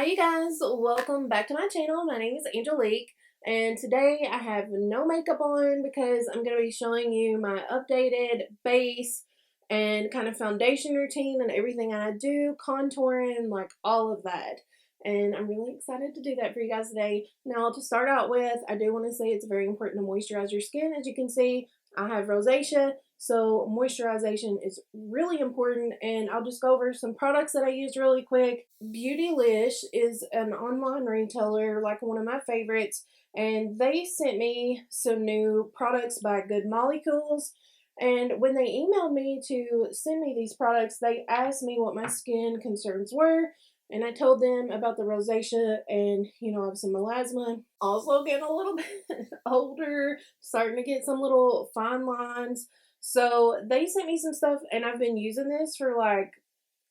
Hi you guys, welcome back to my channel. My name is Angelique and today I have no makeup on because I'm going to be showing you my updated base and kind of foundation routine and everything I do, contouring, like all of that. And I'm really excited to do that for you guys today. Now to start out with, I do want to say it's very important to moisturize your skin. As you can see, I have rosacea, so moisturization is really important, and I'll just go over some products that I use really quick. Beautylish is an online retailer, like one of my favorites, and they sent me some new products by Good Molecules. And when they emailed me to send me these products, they asked me what my skin concerns were, and I told them about the rosacea and, I have some melasma. Also getting a little bit older, starting to get some little fine lines. So they sent me some stuff and I've been using this for like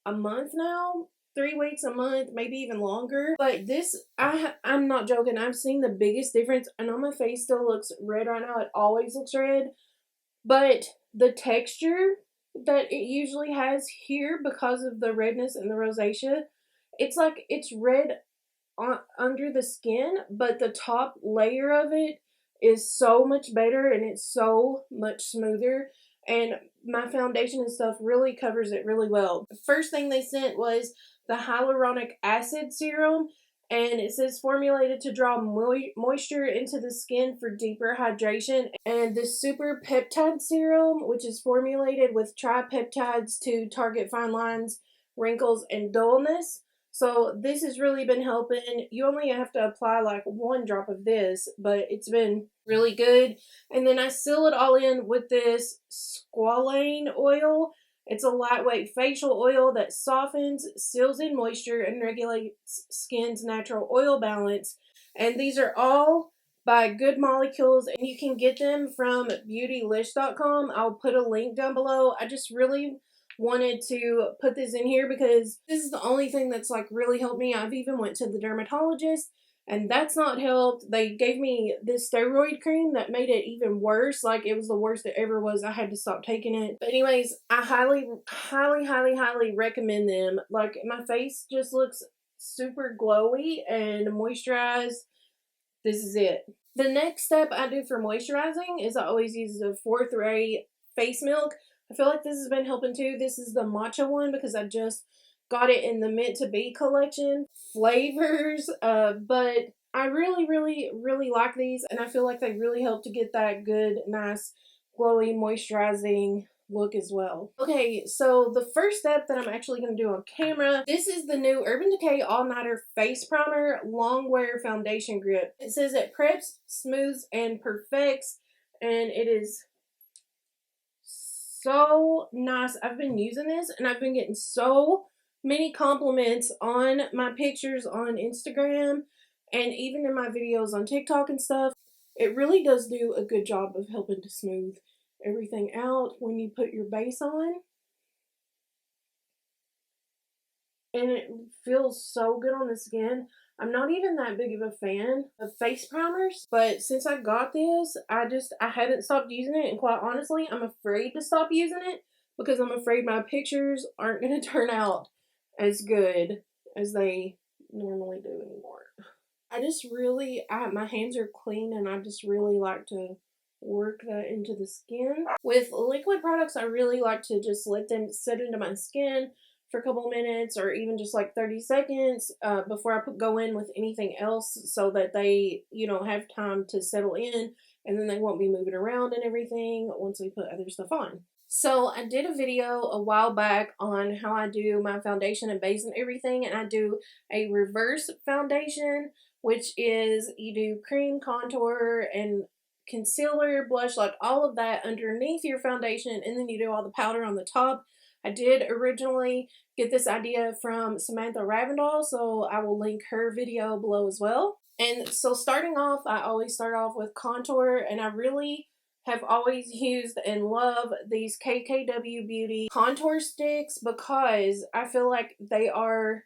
a month now. 3 weeks, a month, maybe even longer. But this, I'm not joking. I've seen the biggest difference. I know my face still looks red right now. It always looks red. But the texture that it usually has here because of the redness and the rosacea, it's like it's red under the skin, but the top layer of it is so much better and it's so much smoother, and my foundation and stuff really covers it really well. The first thing they sent was the hyaluronic acid serum, and it says formulated to draw moisture into the skin for deeper hydration. And the super peptide serum, which is formulated with tripeptides to target fine lines, wrinkles, and dullness. So this has really been helping. You only have to apply like 1 drop of this, but it's been really good. And then I seal it all in with this Squalane oil. It's a lightweight facial oil that softens, seals in moisture, and regulates skin's natural oil balance. And these are all by Good Molecules, and you can get them from beautylish.com. I'll put a link down below. I just really wanted to put this in here because this is the only thing that's like really helped me. I've even went to the dermatologist and that's not helped. They gave me this steroid cream that made it even worse. Like it was the worst it ever was. I had to stop taking it. But anyways, I highly recommend them. Like my face just looks super glowy and moisturized. This is it. The next step I do for moisturizing is I always use the 4th Ray face milk. I feel like this has been helping too. This is the matcha one because I just got it in the Meant to Be collection flavors. But I really like these, and I feel like they really help to get that good, nice, glowy, moisturizing look as well. Okay, so the first step that I'm actually going to do on camera, this is the new Urban Decay All Nighter Face Primer Long Wear Foundation Grip. It says it preps, smooths, and perfects, and it is so nice. I've been using this and I've been getting so many compliments on my pictures on Instagram and even in my videos on TikTok and stuff. It really does do a good job of helping to smooth everything out when you put your base on. And it feels so good on the skin. I'm not even that big of a fan of face primers, but since I got this, I haven't stopped using it, and quite honestly, I'm afraid to stop using it because I'm afraid my pictures aren't going to turn out as good as they normally do anymore. I just really, my hands are clean and I just really like to work that into the skin. With liquid products, I really like to just let them sit into my skin for a couple minutes or even just like 30 seconds before I go in with anything else, so that they, have time to settle in, and then they won't be moving around and everything once we put other stuff on. So I did a video a while back on how I do my foundation and base and everything, and I do a reverse foundation, which is you do cream, contour, and concealer, blush, like all of that underneath your foundation, and then you do all the powder on the top. I did originally get this idea from Samantha Ravndahl, so I will link her video below as well. And so starting off, I always start off with contour, and I really have always used and love these KKW Beauty contour sticks because I feel like they are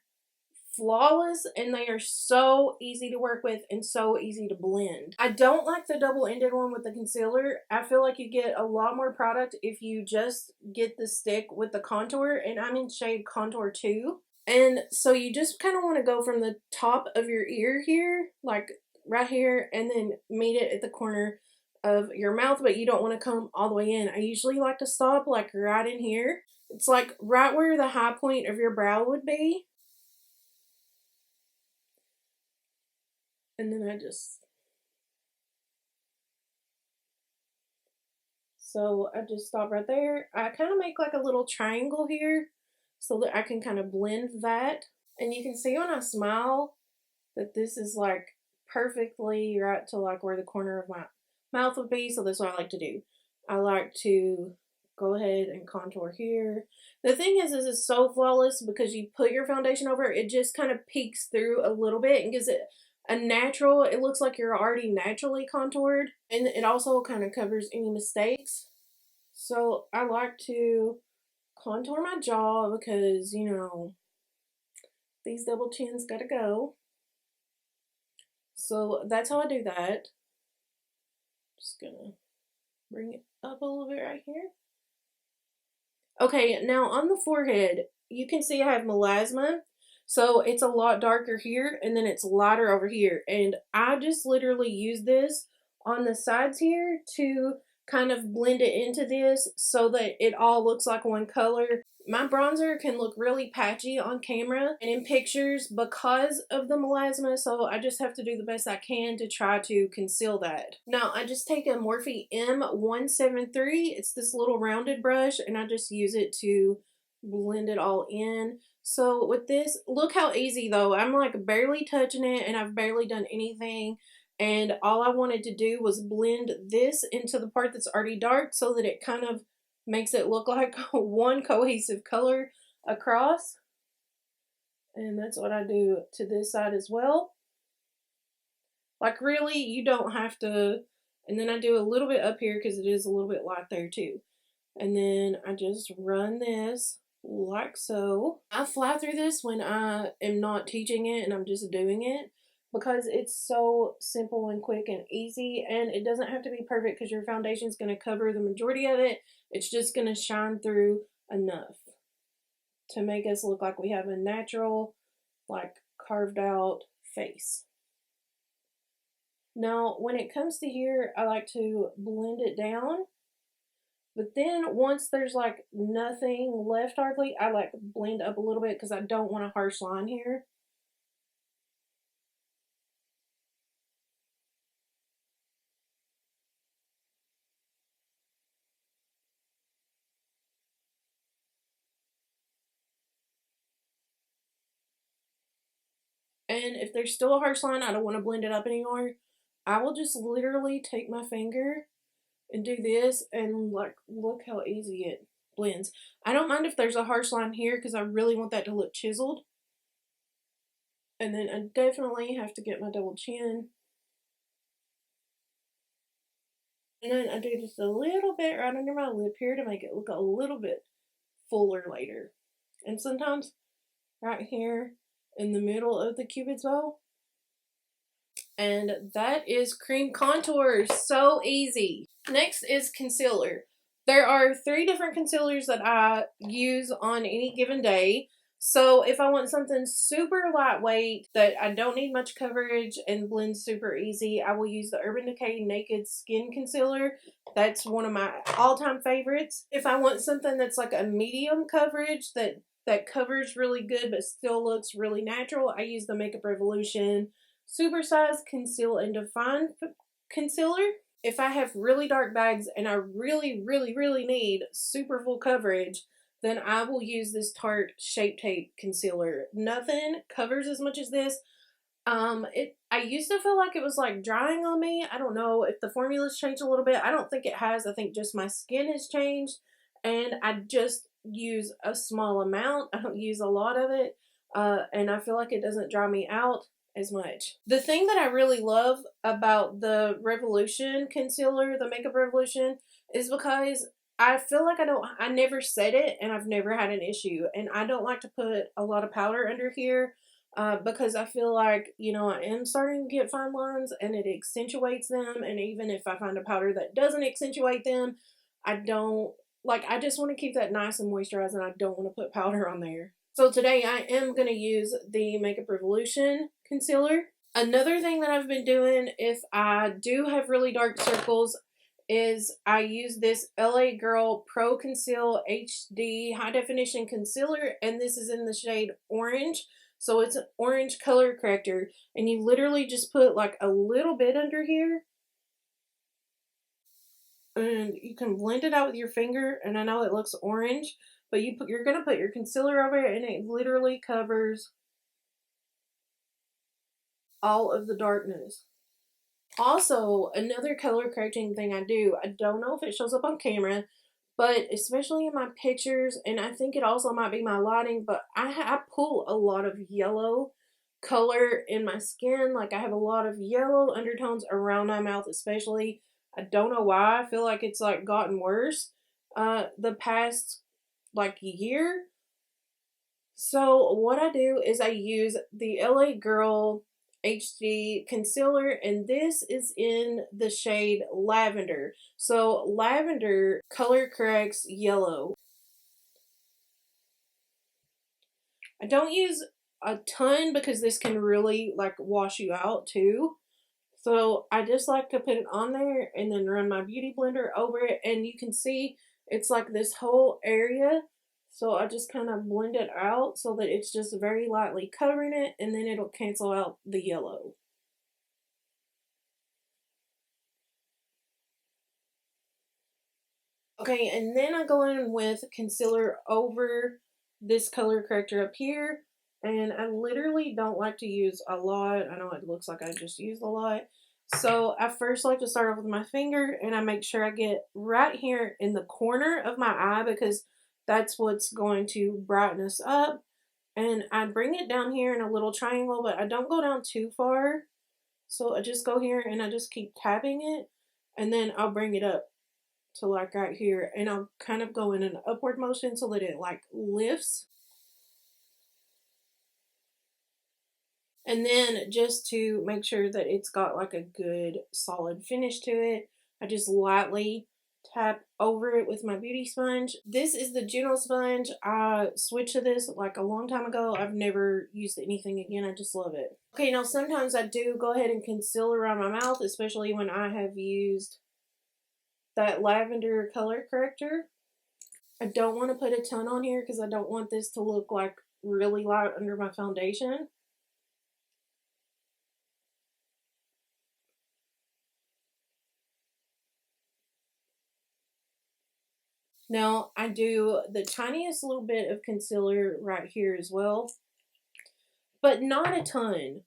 flawless and they are so easy to work with and so easy to blend. I don't like the double-ended one with the concealer. I feel like you get a lot more product if you just get the stick with the contour, and I'm in shade Contour 2. And so you just kind of want to go from the top of your ear here, like right here, and then meet it at the corner of your mouth, but you don't want to come all the way in. I usually like to stop like right in here. It's like right where the high point of your brow would be. And then so I just stop right there. I kind of make like a little triangle here so that I can kind of blend that. And you can see when I smile that this is like perfectly right to like where the corner of my mouth would be. So that's what I like to do. I like to go ahead and contour here. The thing is it's so flawless because you put your foundation over it, just kind of peeks through a little bit and gives it a natural, it looks like you're already naturally contoured, and it also kind of covers any mistakes. So I like to contour my jaw because, you know, these double chins gotta go. So that's how I do that. Just gonna bring it up a little bit right here. Okay, now on the forehead, you can see I have melasma. So it's a lot darker here and then it's lighter over here. And I just literally use this on the sides here to kind of blend it into this so that it all looks like one color. My bronzer can look really patchy on camera and in pictures because of the melasma, so I just have to do the best I can to try to conceal that. Now, I just take a Morphe M173. It's this little rounded brush, and I just use it to blend it all in. So with this, look how easy though. I'm like barely touching it, and I've barely done anything. And all I wanted to do was blend this into the part that's already dark so that it kind of makes it look like one cohesive color across. And that's what I do to this side as well. Like really, you don't have to, and then I do a little bit up here because it is a little bit light there too. And then I just run this like so. I fly through this when I am not teaching it and I'm just doing it because it's so simple and quick and easy, and it doesn't have to be perfect because your foundation is going to cover the majority of it. It's just going to shine through enough to make us look like we have a natural, like carved out face. Now, when it comes to here, I like to blend it down. But then once there's like nothing left hardly, I like blend up a little bit because I don't want a harsh line here. And if there's still a harsh line, I don't want to blend it up anymore. I will just literally take my finger and do this and like look how easy it blends. I don't mind if there's a harsh line here because I really want that to look chiseled. And then I definitely have to get my double chin. And then I do just a little bit right under my lip here to make it look a little bit fuller later. And sometimes right here in the middle of the cupid's bow. And that is cream contour. So easy. Next is concealer. There are 3 different concealers that I use on any given day. So if I want something super lightweight that I don't need much coverage and blends super easy, I will use the Urban Decay Naked Skin Concealer. That's one of my all-time favorites. If I want something that's like a medium coverage that covers really good but still looks really natural, I use the Makeup Revolution Super Size Conceal and Define Concealer. If I have really dark bags and I really, really, really need super full coverage, then I will use this Tarte Shape Tape Concealer. Nothing covers as much as this. I used to feel like it was like drying on me. I don't know if the formula's changed a little bit. I don't think it has. I think just my skin has changed, and I just use a small amount. I don't use a lot of it, and I feel like it doesn't dry me out as much. The thing that I really love about the Revolution concealer, the Makeup Revolution, is because I feel like I never set it and I've never had an issue. And I don't like to put a lot of powder under here because I feel like, you know, I am starting to get fine lines and it accentuates them. And even if I find a powder that doesn't accentuate them, I just want to keep that nice and moisturized and I don't want to put powder on there. So today I am going to use the Makeup Revolution concealer. Another thing that I've been doing if I do have really dark circles is I use this LA Girl Pro Conceal HD High Definition Concealer, and this is in the shade Orange. So it's an orange color corrector, and you literally just put like a little bit under here, and you can blend it out with your finger. And I know it looks orange, but you're gonna put your concealer over it, and it literally covers all of the darkness. Also, another color correcting thing I do, I don't know if it shows up on camera, but especially in my pictures, and I think it also might be my lighting, but I pull a lot of yellow color in my skin. Like, I have a lot of yellow undertones around my mouth, especially. I don't know why. I feel like it's like gotten worse the past like year. So what I do is I use the LA Girl HD concealer, and this is in the shade Lavender. So lavender color corrects yellow. I don't use a ton because this can really like wash you out too. So I just like to put it on there and then run my beauty blender over it, and you can see it's like this whole area. So I just kind of blend it out so that it's just very lightly covering it, and then it'll cancel out the yellow. Okay, and then I go in with concealer over this color corrector up here. And I literally don't like to use a lot. I know it looks like I just used a lot. So I first like to start off with my finger, and I make sure I get right here in the corner of my eye because that's what's going to brighten us up. And I bring it down here in a little triangle, but I don't go down too far. So I just go here and I just keep tapping it, and then I'll bring it up to like right here, and I'll kind of go in an upward motion so that it like lifts. And then just to make sure that it's got like a good solid finish to it, I just lightly tap over it with my beauty sponge. This is the Juno sponge. I switched to this like a long time ago. I've never used anything again. I just love it. Okay, now sometimes I do go ahead and conceal around my mouth, especially when I have used that lavender color corrector. I don't want to put a ton on here because I don't want this to look like really light under my foundation. Now, I do the tiniest little bit of concealer right here as well, but not a ton.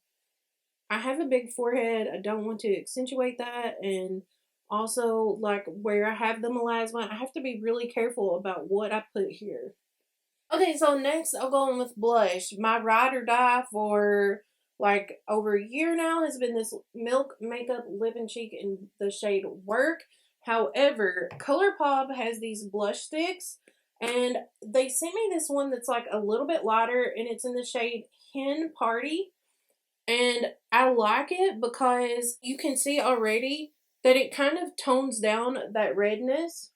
I have a big forehead. I don't want to accentuate that, and also, like, where I have the melasma, I have to be really careful about what I put here. Okay, so next I'll go on with blush. My ride or die for like over a year now has been this Milk Makeup Lip and Cheek in the shade Work. However, Colourpop has these blush sticks, and they sent me this one that's like a little bit lighter, and it's in the shade Hen Party. And I like it because you can see already that it kind of tones down that redness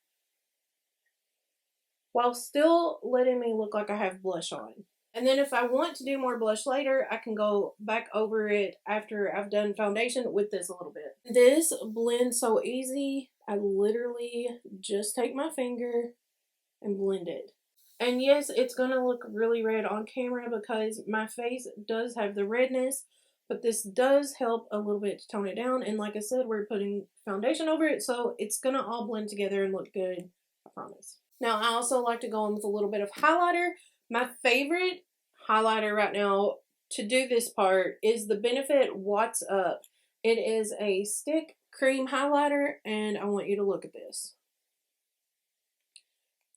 while still letting me look like I have blush on. And then if I want to do more blush later, I can go back over it after I've done foundation with this a little bit. This blends so easy. I literally just take my finger and blend it. And yes, it's going to look really red on camera because my face does have the redness, but this does help a little bit to tone it down. And like I said, we're putting foundation over it, so it's going to all blend together and look good, I promise. Now, I also like to go in with a little bit of highlighter. My favorite highlighter right now to do this part is the Benefit What's Up. It is a stick cream highlighter, and I want you to look at this.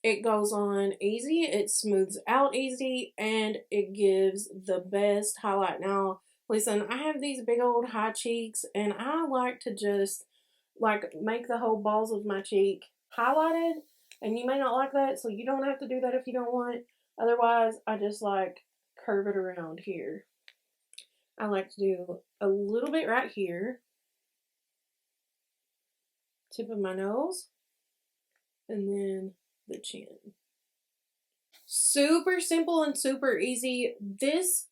It goes on easy, it smooths out easy, and it gives the best highlight. Now, listen, I have these big old high cheeks, and I like to just like make the whole balls of my cheek highlighted, and you may not like that, so you don't have to do that if you don't want. Otherwise, I just like curve it around here. I like to do a little bit right here, tip of my nose, and then the chin. Super simple and super easy. This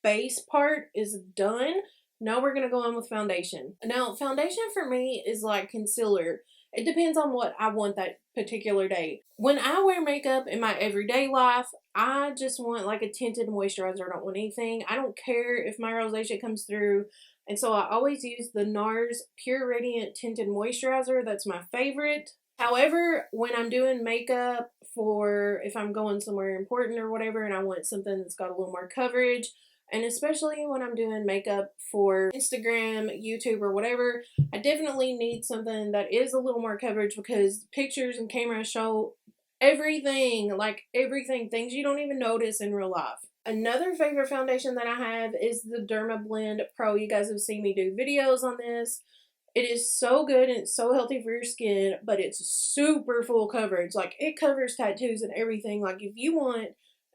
base part is done. Now we're gonna go on with foundation. Now, foundation for me is like concealer. It depends on what I want that particular day. When I wear makeup in my everyday life, I just want like a tinted moisturizer. I don't want anything. I don't care if my rosacea comes through. And so I always use the NARS Pure Radiant Tinted Moisturizer. That's my favorite. However, when I'm doing makeup for if I'm going somewhere important or whatever and I want something that's got a little more coverage, and especially when I'm doing makeup for Instagram, YouTube, or whatever, I definitely need something that is a little more coverage because pictures and cameras show everything, like everything, things you don't even notice in real life. Another favorite foundation that I have is the Dermablend Pro. You guys have seen me do videos on this. It is so good and it's so healthy for your skin, but it's super full coverage. Like, it covers tattoos and everything. Like, if you want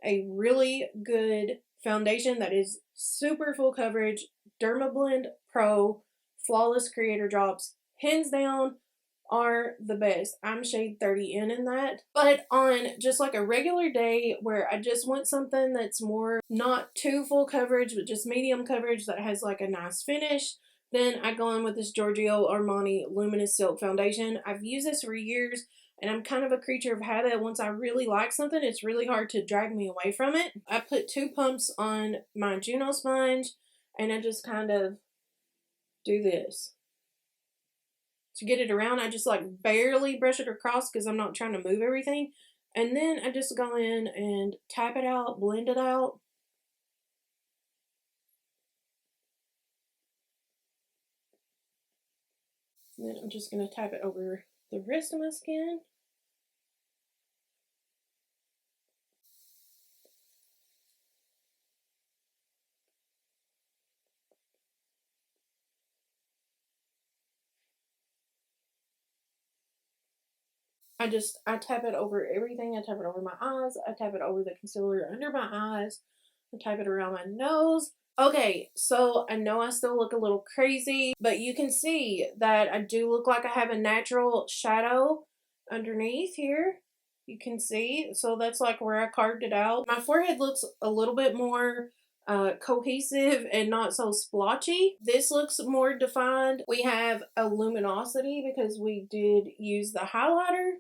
a really good foundation that is super full coverage, Dermablend Pro Flawless Creator Drops, hands down, are the best. I'm shade 30 in that. But on just like a regular day where I just want something that's more not too full coverage, but just medium coverage that has like a nice finish, then I go in with this Giorgio Armani Luminous Silk Foundation. I've used this for years, and I'm kind of a creature of habit. Once I really like something, it's really hard to drag me away from it. I put 2 pumps on my Juno sponge, and I just kind of do this. To get it around, I just like barely brush it across because I'm not trying to move everything. And then I just go in and tap it out, blend it out. And then I'm just going to tap it over the rest of my skin. I tap it over everything. I tap it over my eyes. I tap it over the concealer under my eyes. I tap it around my nose. Okay, so I know I still look a little crazy, but you can see that I do look like I have a natural shadow underneath here. You can see, so that's like where I carved it out. My forehead looks a little bit more cohesive and not so splotchy. This looks more defined. We have a luminosity because we did use the highlighter.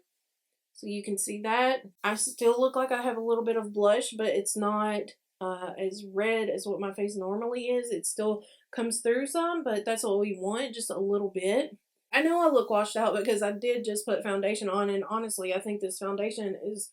So you can see that. I still look like I have a little bit of blush, but it's not as red as what my face normally is. It still comes through some, but that's what we want, just a little bit. I know I look washed out because I did just put foundation on, and honestly, I think this foundation is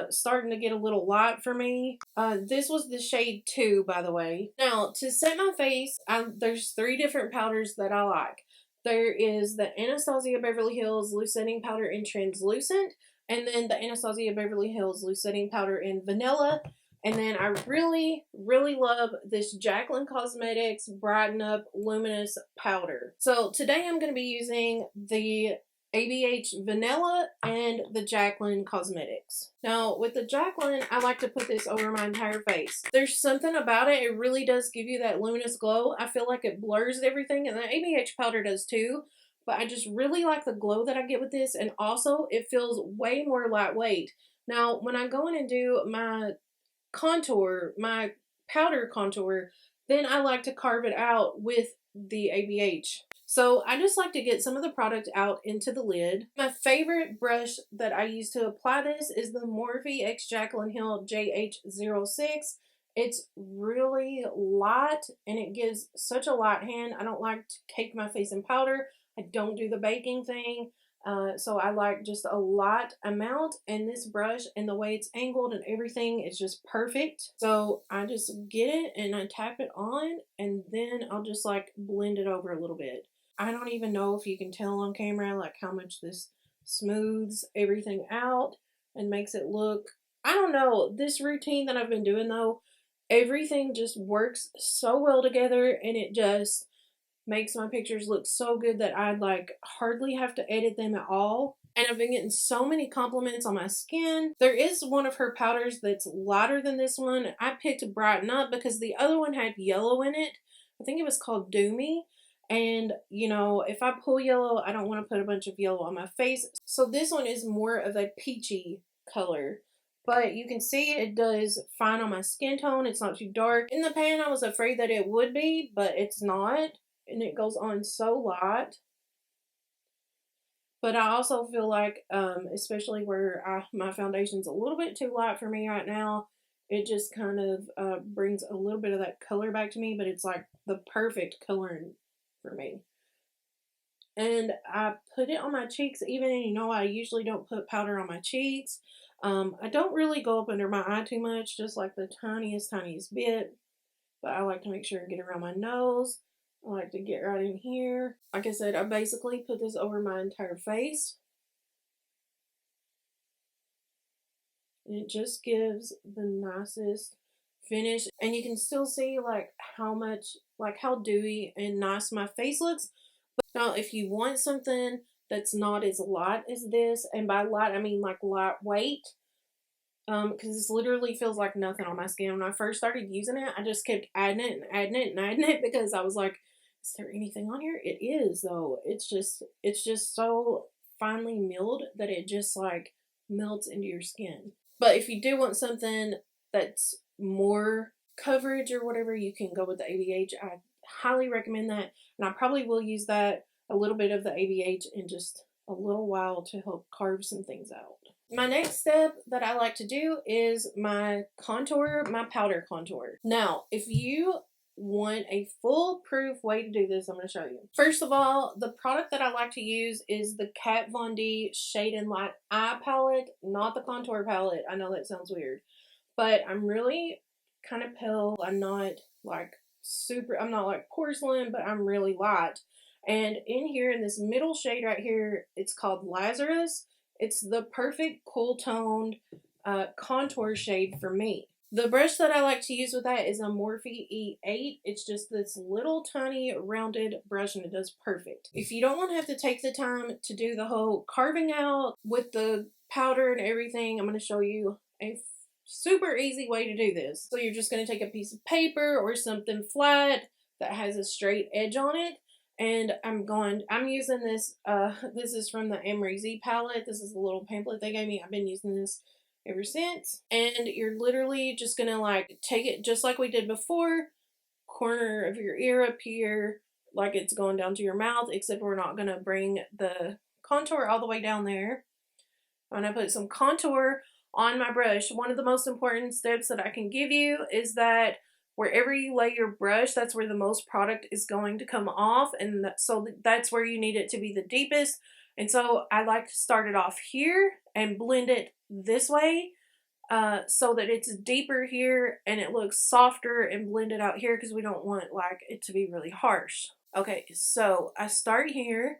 starting to get a little light for me. This was the shade 2, by the way. Now, to set my face, there's 3 different powders that I like. There is the Anastasia Beverly Hills Loose Setting Powder in Translucent, and then the Anastasia Beverly Hills Loose Setting Powder in Vanilla. And then I really, really love this Jaclyn Cosmetics Brighten Up Luminous Powder. So today I'm going to be using the ABH Vanilla and the Jaclyn Cosmetics. Now with the Jaclyn, I like to put this over my entire face. There's something about it, it really does give you that luminous glow. I feel like it blurs everything, and the ABH powder does too. But I just really like the glow that I get with this, and also it feels way more lightweight. Now when I go in and do my contour, my powder contour, then I like to carve it out with the ABH. So I just like to get some of the product out into the lid. My favorite brush that I use to apply this is the Morphe x Jaclyn Hill JH06. It's really light and it gives such a light hand. I don't like to cake my face in powder. I don't do the baking thing. So I like just a light amount, and this brush and the way it's angled and everything is just perfect. So I just get it and I tap it on, and then I'll just like blend it over a little bit. I don't even know if you can tell on camera like how much this smooths everything out and makes it look, I don't know, this routine that I've been doing though, everything just works so well together, and it just makes my pictures look so good that I like hardly have to edit them at all. And I've been getting so many compliments on my skin. There is one of her powders that's lighter than this one. I picked Brighten Up because the other one had yellow in it. I think it was called Do Me. And, you know, if I pull yellow, I don't want to put a bunch of yellow on my face. So this one is more of a peachy color. but you can see it does fine on my skin tone. It's not too dark. In the pan, I was afraid that it would be, but it's not, and it goes on so light. But I also feel like, especially where my foundation's a little bit too light for me right now, it just kind of brings a little bit of that color back to me, but it's like the perfect coloring for me. And I put it on my cheeks, even, you know, I usually don't put powder on my cheeks. I don't really go up under my eye too much, just like the tiniest bit. But I like to make sure I get around my nose. I like to get right in here. Like I said, I basically put this over my entire face. And it just gives the nicest finish. And you can still see like how much, like how dewy and nice my face looks. But now if you want something that's not as light as this, and by light I mean like lightweight, because this literally feels like nothing on my skin. When I first started using it, I just kept adding it and adding it and adding it because I was like, is there anything on here? It is though. It's just so finely milled that it just like melts into your skin. But if you do want something that's more coverage or whatever, you can go with the ABH. I highly recommend that, and I probably will use that, a little bit of the ABH, in just a little while to help carve some things out. My next step that I like to do is my contour, my powder contour. Now, if you want a foolproof way to do this, I'm going to show you. First of all, the product that I like to use is the Kat Von D Shade and Light Eye Palette, not the contour palette. I know that sounds weird, but I'm really kind of pale. I'm not like I'm not like porcelain, but I'm really light. And in here, in this middle shade right here, it's called Lazarus. It's the perfect cool toned contour shade for me. The brush that I like to use with that is a Morphe E8. It's just this little tiny rounded brush, and it does perfect. If you don't want to have to take the time to do the whole carving out with the powder and everything, I'm going to show you a super easy way to do this. So you're just going to take a piece of paper or something flat that has a straight edge on it. And I'm using this, this is from the Amrezy palette. This is the little pamphlet they gave me. I've been using this ever since. And you're literally just gonna like take it just like we did before, corner of your ear up here, like it's going down to your mouth, except we're not gonna bring the contour all the way down there. I'm gonna put some contour on my brush. One of the most important steps that I can give you is that wherever you lay your brush, that's where the most product is going to come off, and so that's where you need it to be the deepest. And so I like to start it off here and blend it this way, so that it's deeper here and it looks softer, and blend it out here because we don't want like it to be really harsh. Okay, so I start here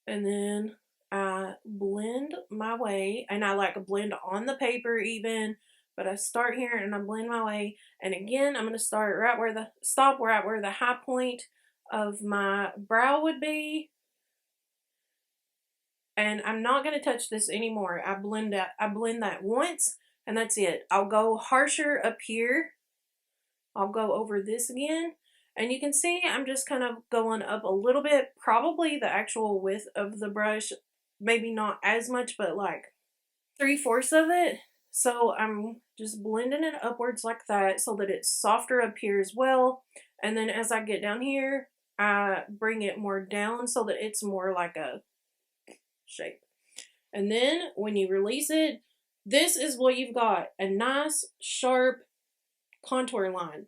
and then I blend my way, and I like blend on the paper even, but I start here and I blend my way. And again, I'm going to start right where stop right where the high point of my brow would be. And I'm not going to touch this anymore. I blend that once, and that's it. I'll go harsher up here. I'll go over this again. And you can see I'm just kind of going up a little bit, probably the actual width of the brush, maybe not as much, but like 3/4 of it. So I'm just blending it upwards like that so that it's softer up here as well. And then as I get down here, I bring it more down so that it's more like a shape. And then when you release it, this is what you've got, a nice sharp contour line.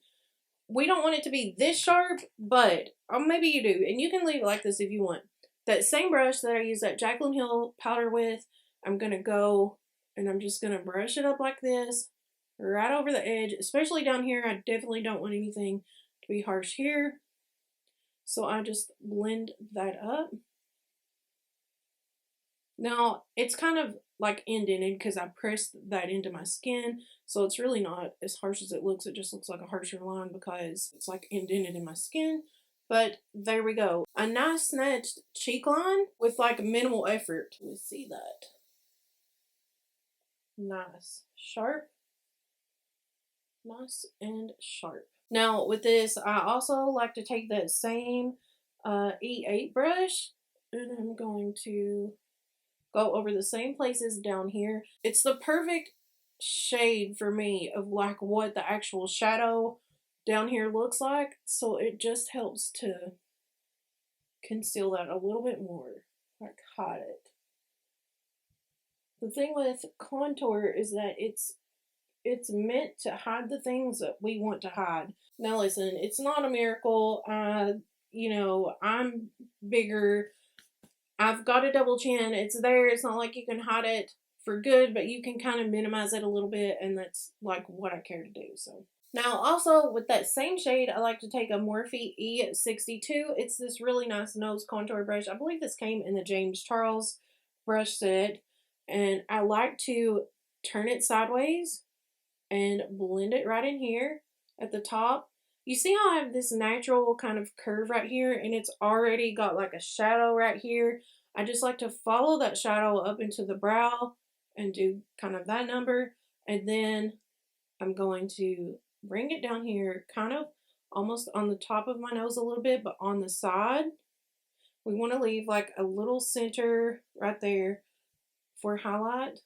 We don't want it to be this sharp, but maybe you do, and you can leave it like this if you want. That same brush that I use that Jaclyn Hill powder with, I'm going to go and I'm just going to brush it up like this, right over the edge, especially down here. I definitely don't want anything to be harsh here. So I just blend that up. Now, it's kind of like indented because I pressed that into my skin, so it's really not as harsh as it looks. It just looks like a harsher line because it's like indented in my skin. But there we go. A nice snatched cheek line with like minimal effort. Let's see that. Nice. Sharp. Nice and sharp. Now, with this, I also like to take that same E8 brush, and I'm going to go over the same places down here. It's the perfect shade for me of like what the actual shadow down here looks like. So it just helps to conceal that a little bit more, like hide it. The thing with contour is that it's meant to hide the things that we want to hide. Now listen, it's not a miracle. I'm bigger. I've got a double chin. It's there. It's not like you can hide it for good, but you can kind of minimize it a little bit, and that's like what I care to do. So now also with that same shade, I like to take a Morphe E62. It's this really nice nose contour brush. I believe this came in the James Charles brush set, and I like to turn it sideways and blend it right in here at the top. You see how I have this natural kind of curve right here, and it's already got like a shadow right here. I just like to follow that shadow up into the brow and do kind of that number, and then I'm going to bring it down here kind of almost on the top of my nose a little bit, but on the side. We want to leave like a little center right there for highlight,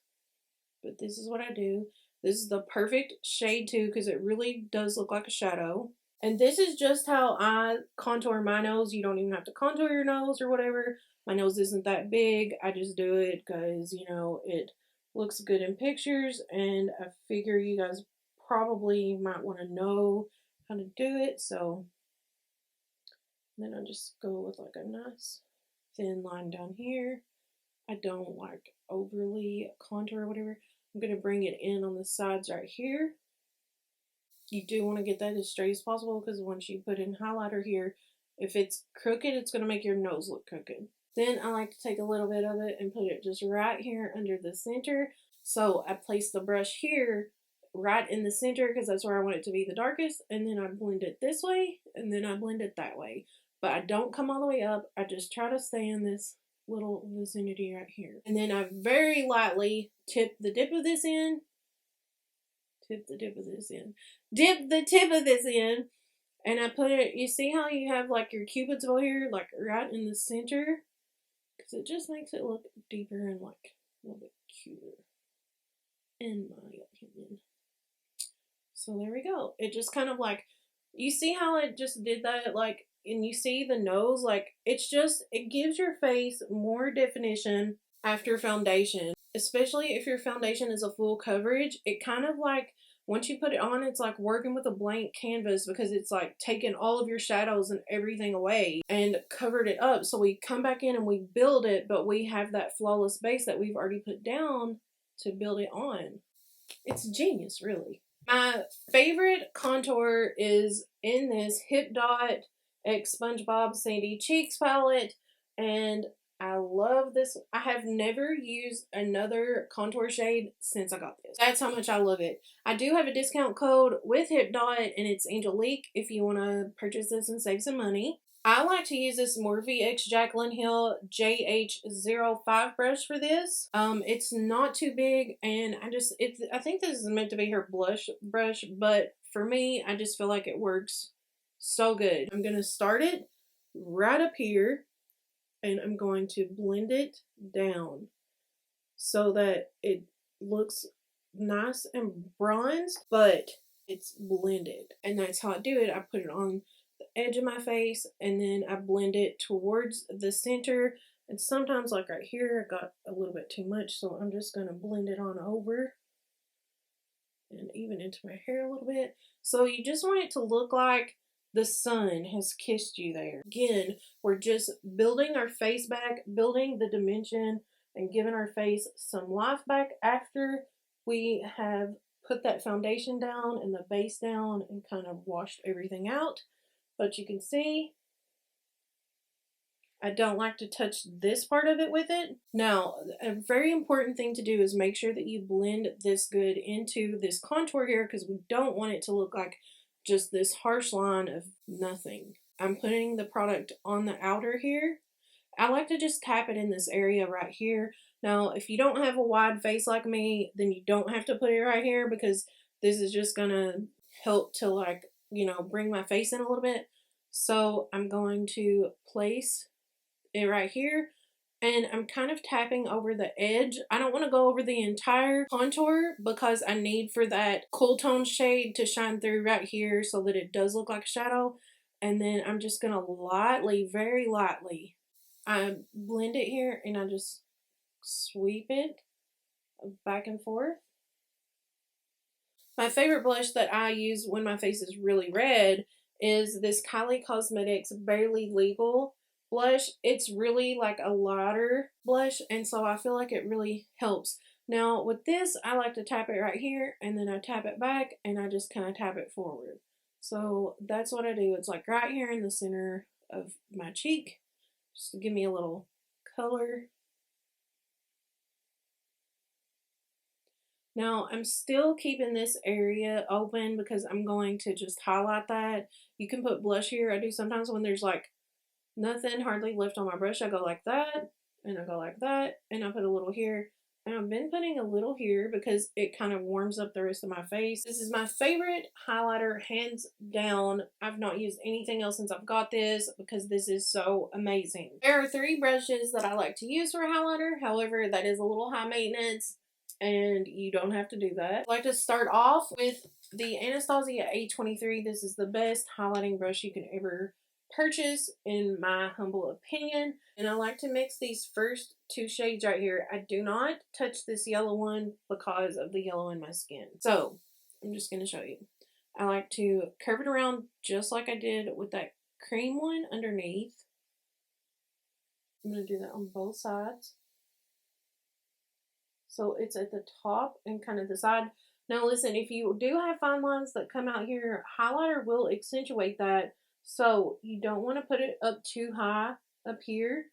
but this is what I do. This is the perfect shade too, because it really does look like a shadow. And this is just how I contour my nose. You don't even have to contour your nose or whatever. My nose isn't that big. I just do it because, it looks good in pictures. And I figure you guys probably might want to know how to do it. So then I just go with like a nice thin line down here. I don't like overly contour or whatever. I'm going to bring it in on the sides right here. You do want to get that as straight as possible, because once you put in highlighter here, if it's crooked, it's going to make your nose look crooked. Then I like to take a little bit of it and put it just right here under the center. So I place the brush here right in the center because that's where I want it to be the darkest, and then I blend it this way and then I blend it that way. But I don't come all the way up. I just try to stay in this little vicinity right here. And then I very lightly tip the tip of this in. Dip the tip of this in, and I put it, you see how you have like your cupids over here, like right in the center? Because it just makes it look deeper and like a little bit cuter, in my opinion. So there we go. It just kind of like, you see how it just did that, like, and you see the nose, like, it gives your face more definition after foundation. Especially if your foundation is a full coverage, it kind of like, once you put it on, it's like working with a blank canvas, because it's like taking all of your shadows and everything away and covered it up. So we come back in and we build it, but we have that flawless base that we've already put down to build it on. It's genius, really. My favorite contour is in this Hip Dot X SpongeBob Sandy Cheeks palette, and I love this. I have never used another contour shade since I got this. That's how much I love it. I do have a discount code with Hip Dot, and it's Angelique if you want to purchase this and save some money. I like to use this Morphe X Jaclyn Hill JH05 brush for this. It's not too big, and I think this is meant to be her blush brush, but for me, I just feel like it works so good. I'm going to start it right up here, and I'm going to blend it down so that it looks nice and bronzed, but it's blended. And that's how I do it. I put it on the edge of my face, and then I blend it towards the center. And sometimes, like right here, I got a little bit too much, so I'm just going to blend it on over and even into my hair a little bit. So you just want it to look like the sun has kissed you there. Again, we're just building our face back, building the dimension, and giving our face some life back after we have put that foundation down and the base down and kind of washed everything out. But you can see, I don't like to touch this part of it with it. Now, a very important thing to do is make sure that you blend this good into this contour here, because we don't want it to look like just this harsh line of nothing. I'm putting the product on the outer here. I like to just tap it in this area right here. Now, if you don't have a wide face like me, then you don't have to put it right here, because this is just gonna help to, like, bring my face in a little bit. So I'm going to place it right here, and I'm kind of tapping over the edge. I don't want to go over the entire contour because I need for that cool tone shade to shine through right here so that it does look like a shadow. And then I'm just going to lightly, very lightly, I blend it here and I just sweep it back and forth. My favorite blush that I use when my face is really red is this Kylie Cosmetics Barely Legal blush. It's really like a lighter blush, and so I feel like it really helps. Now with this, I like to tap it right here, and then I tap it back, and I just kind of tap it forward. So that's what I do. It's like right here in the center of my cheek, just to give me a little color. Now, I'm still keeping this area open because I'm going to just highlight that. You can put blush here. I do sometimes when there's like nothing hardly left on my brush. I go like that, and I go like that, and I put a little here. And I've been putting a little here because it kind of warms up the rest of my face. This is my favorite highlighter, hands down. I've not used anything else since I've got this because this is so amazing. There are 3 brushes that I like to use for highlighter. However, that is a little high maintenance, and you don't have to do that. I like to start off with the Anastasia A23. This is the best highlighting brush you can ever purchase in my humble opinion, and I like to mix these first 2 shades right here. I do not touch this yellow one because of the yellow in my skin, so I'm just going to show you. I like to curve it around just like I did with that cream one underneath. I'm going to do that on both sides. So it's at the top and kind of the side. Now listen, if you do have fine lines that come out here, highlighter will accentuate that. So you don't want to put it up too high up here.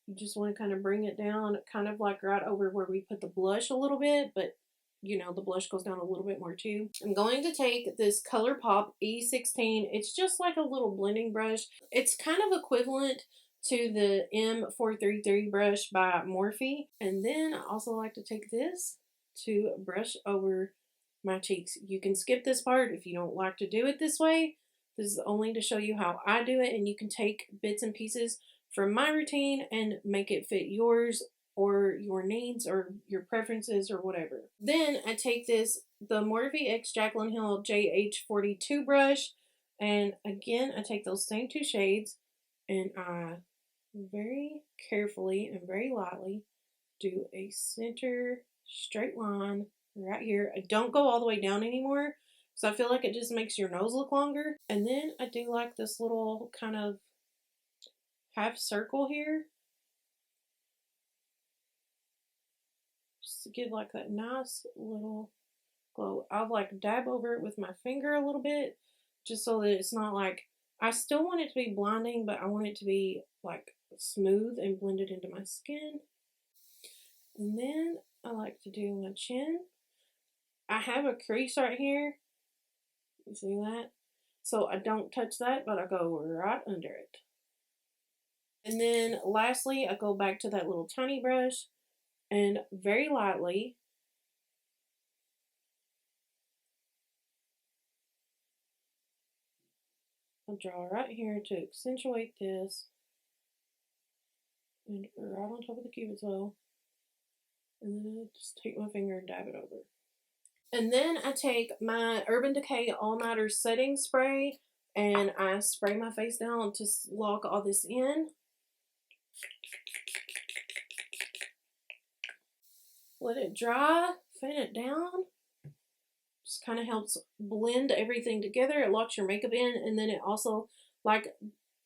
You just want to kind of bring it down, kind of like right over where we put the blush a little bit, but you know, the blush goes down a little bit more too. I'm going to take this Colourpop E16. It's just like a little blending brush. It's kind of equivalent to the M433 brush by Morphe. And then I also like to take this to brush over my cheeks. You can skip this part if you don't like to do it this way. This is only to show you how I do it, and you can take bits and pieces from my routine and make it fit yours or your needs or your preferences or whatever. Then I take this, the Morphe X Jaclyn Hill JH42 brush, and again I take those same 2 shades and I very carefully and very lightly do a center straight line right here. I don't go all the way down anymore because I feel like it just makes your nose look longer. And then I do like this little kind of half circle here, just to give like that nice little glow. I'll like dab over it with my finger a little bit just so that it's not like, I still want it to be blinding, but I want it to be like smooth and blended into my skin. And then I like to do my chin. I have a crease right here. You see that? So I don't touch that, but I go right under it. And then lastly, I go back to that little tiny brush and very lightly I'll draw right here to accentuate this, and right on top of the cupid's bow, and then I just take my finger and dab it over. And then I take my Urban Decay All Nighter Setting Spray, and I spray my face down to lock all this in. Let it dry, fan it down. Just kind of helps blend everything together. It locks your makeup in, and then it also, like,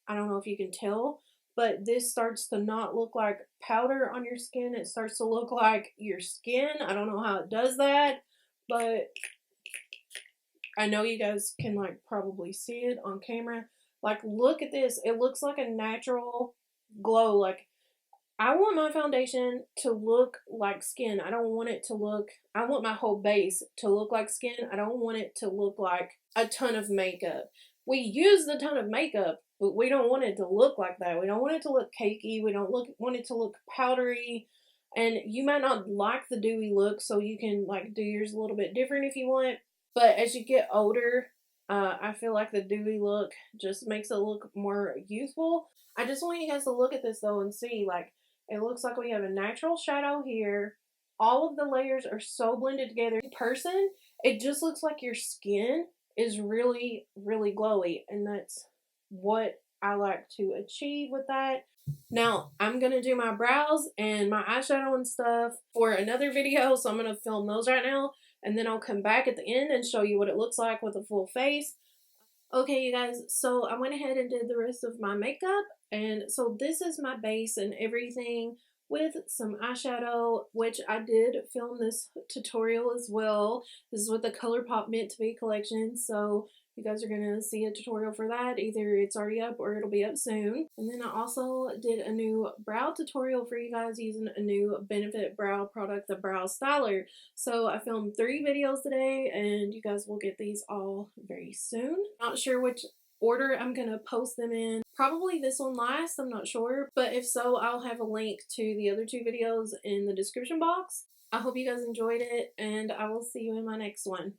I don't know if you can tell, but this starts to not look like powder on your skin. It starts to look like your skin. I don't know how it does that, but I know you guys can like probably see it on camera. Like, look at this. It looks like a natural glow. Like, I want my foundation to look like skin. I don't want it to look, I want my whole base to look like skin. I don't want it to look like a ton of makeup. We use the ton of makeup, but we don't want it to look like that. We don't want it to look cakey. We don't want it to look powdery. And you might not like the dewy look, so you can like do yours a little bit different if you want. But as you get older, I feel like the dewy look just makes it look more youthful. I just want you guys to look at this though and see, like, It looks like we have a natural shadow here. All of the layers are so blended together. In person, it just looks like your skin is really, really glowy, and that's what I like to achieve with that. Now, I'm going to do my brows and my eyeshadow and stuff for another video, so I'm going to film those right now, and then I'll come back at the end and show you what it looks like with a full face. Okay, you guys, so I went ahead and did the rest of my makeup, and so this is my base and everything with some eyeshadow, which I did film this tutorial as well. This is with the Colourpop Meant to Be collection, so you guys are going to see a tutorial for that. Either it's already up or it'll be up soon. And then I also did a new brow tutorial for you guys using a new Benefit brow product, the Brow Styler. So I filmed 3 videos today, and you guys will get these all very soon. Not sure which order I'm going to post them in. Probably this one last, I'm not sure. But if so, I'll have a link to the other 2 videos in the description box. I hope you guys enjoyed it, and I will see you in my next one.